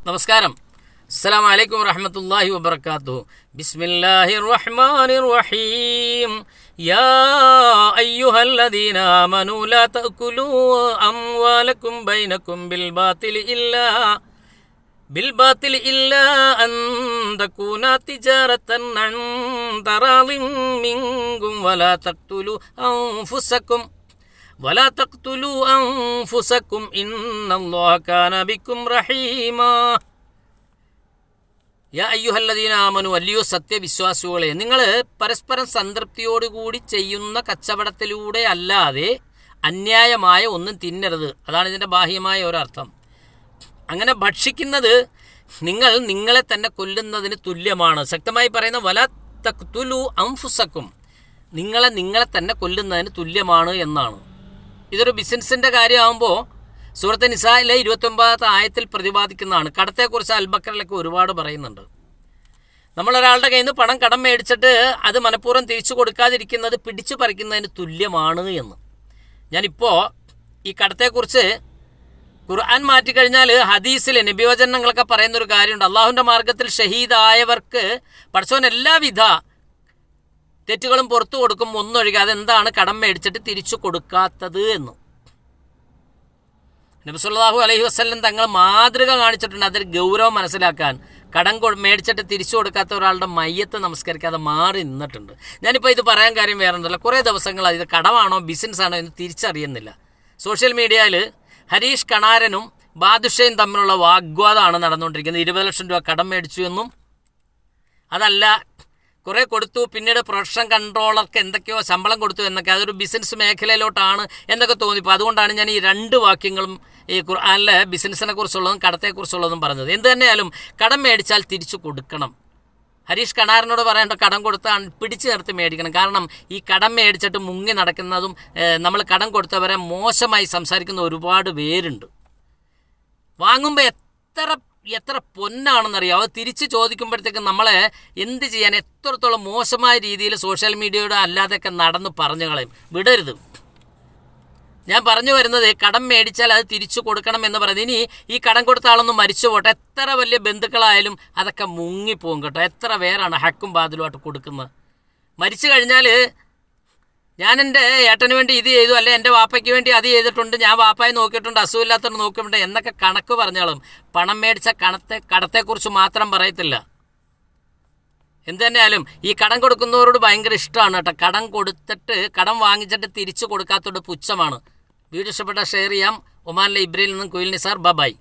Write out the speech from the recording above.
നമസ്കാരം. അസ്സലാമു അലൈക്കും വറഹ്മത്തുള്ളാഹി വബറകാതുഹു. ബിസ്മില്ലാഹിർ റഹ്മാനിർ റഹീം. യാ അയ്യുഹല്ലദീന ആമനൂ ലാ തഅകുലൂ അംവാലകും ബൈനകും ബിൽ ബാത്തിലി ഇല്ലാ അൻ തകൂന തിജാറതൻ അൻ തറാദിൻ മിൻകും വലാ തഖ്തുലൂ അൻഫുസകും ഇന്നല്ലാഹ കാന ബിക്കും റഹീമാ. യാ അയ്യുഹല്ലദീന ആമനു, അല്ലയോ സത്യവിശ്വാസികളെ, നിങ്ങൾ പരസ്പരം സംതൃപ്തിയോടുകൂടി ചെയ്യുന്ന കച്ചവടത്തിലൂടെ അല്ലാതെ അന്യായമായ ഒന്നും തിന്നരുത്. അതാണ് ഇതിൻ്റെ ബാഹ്യമായ ഒരർത്ഥം. അങ്ങനെ ഭക്ഷിക്കുന്നത് നിങ്ങളെ തന്നെ കൊല്ലുന്നതിന് തുല്യമാണ്. ശക്തമായി പറയുന്ന വലാ തഖ്തുലൂ അൻഫുസകും, നിങ്ങളെ തന്നെ കൊല്ലുന്നതിന് തുല്യമാണ് എന്നാണ്. ഇതൊരു ബിസിനസ്സിൻ്റെ കാര്യമാകുമ്പോൾ സൂറത്ത് നിസായിലെ 29 ആയത്തിൽ പ്രതിപാദിക്കുന്നതാണ്. കടത്തെക്കുറിച്ച് അൽബക്കറിലൊക്കെ ഒരുപാട് പറയുന്നുണ്ട്. നമ്മളൊരാളുടെ കയ്യിൽ നിന്ന് പണം കടം മേടിച്ചിട്ട് അത് മനഃപൂർവ്വം തിരിച്ചു കൊടുക്കാതിരിക്കുന്നത് പിടിച്ചു പറിക്കുന്നതിന് തുല്യമാണ് എന്ന്. ഞാനിപ്പോൾ ഈ കടത്തെക്കുറിച്ച് ഖുർആൻ മാറ്റിക്കഴിഞ്ഞാൽ ഹദീസിൽ നബിവചനങ്ങളൊക്കെ പറയുന്നൊരു കാര്യമുണ്ട്. അള്ളാഹുവിൻ്റെ മാർഗത്തിൽ ഷഹീദായവർക്ക് പടച്ചവൻ എല്ലാവിധ തെറ്റുകളും പുറത്തു കൊടുക്കും ഒന്നൊഴികാതെ. എന്താണ് കടം മേടിച്ചിട്ട് തിരിച്ചു കൊടുക്കാത്തത് എന്ന് നബി സല്ലല്ലാഹു അലൈഹി വസല്ലം തങ്ങൾ മാതൃക കാണിച്ചിട്ടുണ്ട്. അതിൽ ഗൗരവം മനസ്സിലാക്കാൻ കടം മേടിച്ചിട്ട് തിരിച്ചു കൊടുക്കാത്ത ഒരാളുടെ മയ്യത്ത് നമസ്കരിക്കാതെ മാറി നിന്നിട്ടുണ്ട്. ഞാനിപ്പോൾ ഇത് പറയാൻ കാര്യം വേറെ ഒന്നുമില്ല. കുറേ ദിവസങ്ങളായി ഇത് കടമാണോ ബിസിനസ്സാണോ എന്ന് തിരിച്ചറിയുന്നില്ല. സോഷ്യൽ മീഡിയയിൽ ഹരീഷ് കണാരനും ബാദുഷയും തമ്മിലുള്ള വാഗ്വാദമാണ് നടന്നുകൊണ്ടിരിക്കുന്നത്. 20 ലക്ഷം രൂപ കടം മേടിച്ചു എന്നും അതല്ല കുറേ കൊടുത്തു, പിന്നീട് പ്രൊഡക്ഷൻ കൺട്രോളർക്ക് എന്തൊക്കെയോ ശമ്പളം കൊടുത്തു എന്നൊക്കെ, അതൊരു ബിസിനസ് മേഖലയിലോട്ടാണ് എന്നൊക്കെ തോന്നിപ്പോൾ. അതുകൊണ്ടാണ് ഞാൻ ഈ രണ്ട് വാക്യങ്ങളും ഈ ഖുർആനിലെ ബിസിനസ്സിനെ കുറിച്ചുള്ളതും കടത്തെക്കുറിച്ചുള്ളതും പറഞ്ഞത്. എന്ത് തന്നെയാലും കടം മേടിച്ചാൽ തിരിച്ചു കൊടുക്കണം. ഹരീഷ് കണാറിനോട് പറയേണ്ട കടം കൊടുത്താൽ പിടിച്ചു നിർത്തി മേടിക്കണം. കാരണം ഈ കടം മേടിച്ചിട്ട് മുങ്ങി നടക്കുന്നതും നമ്മൾ കടം കൊടുത്തവരെ മോശമായി സംസാരിക്കുന്ന ഒരുപാട് പേരുണ്ട്. വാങ്ങുമ്പോൾ എത്ര പൊന്നാണെന്നറിയാം. അത് തിരിച്ച് ചോദിക്കുമ്പോഴത്തേക്ക് നമ്മളെ എന്ത് ചെയ്യാൻ എത്രത്തോളം മോശമായ രീതിയിൽ സോഷ്യൽ മീഡിയയുടെ അല്ലാതെയൊക്കെ നടന്ന് പറഞ്ഞു കളയും. വിടരുത്. ഞാൻ പറഞ്ഞു വരുന്നത് കടം മേടിച്ചാൽ അത് തിരിച്ചു കൊടുക്കണം എന്ന് പറയുന്നത്. ഇനി ഈ കടം കൊടുത്ത ആളൊന്നും മരിച്ചു പോട്ടെ, എത്ര വലിയ ബന്ധുക്കളായാലും അതൊക്കെ മുങ്ങിപ്പോകും കേട്ടോ. എത്ര പേരാണ് ഹക്കും ബാതിലുമായിട്ട് കൊടുക്കുന്നത്. മരിച്ചു കഴിഞ്ഞാൽ ഞാൻ എൻ്റെ ഏട്ടന് വേണ്ടി ഇത് ചെയ്തു, അല്ലെ എൻ്റെ വാപ്പയ്ക്ക് വേണ്ടി അത് ചെയ്തിട്ടുണ്ട്, ഞാൻ വാപ്പായി നോക്കിയിട്ടുണ്ട്, അസുഖമില്ലാത്തവർ നോക്കിയിട്ടുണ്ട് എന്നൊക്കെ കണക്ക് പറഞ്ഞാലും പണം മേടിച്ച കടത്തെക്കുറിച്ച് മാത്രം പറയത്തില്ല. എന്ത് തന്നെയാലും ഈ കടം കൊടുക്കുന്നവരോട് ഭയങ്കര ഇഷ്ടമാണ് കേട്ടോ. കടം വാങ്ങിച്ചിട്ട് തിരിച്ചു കൊടുക്കാത്തതോട് പുച്ഛമാണ്. വീഡിയോ ഇഷ്ടപ്പെട്ട ഷെയർ ചെയ്യാം. ഒമാനിലെ ഇബ്രയിൽ നിന്നും കുയിൽ നിസാർ. ബൈ.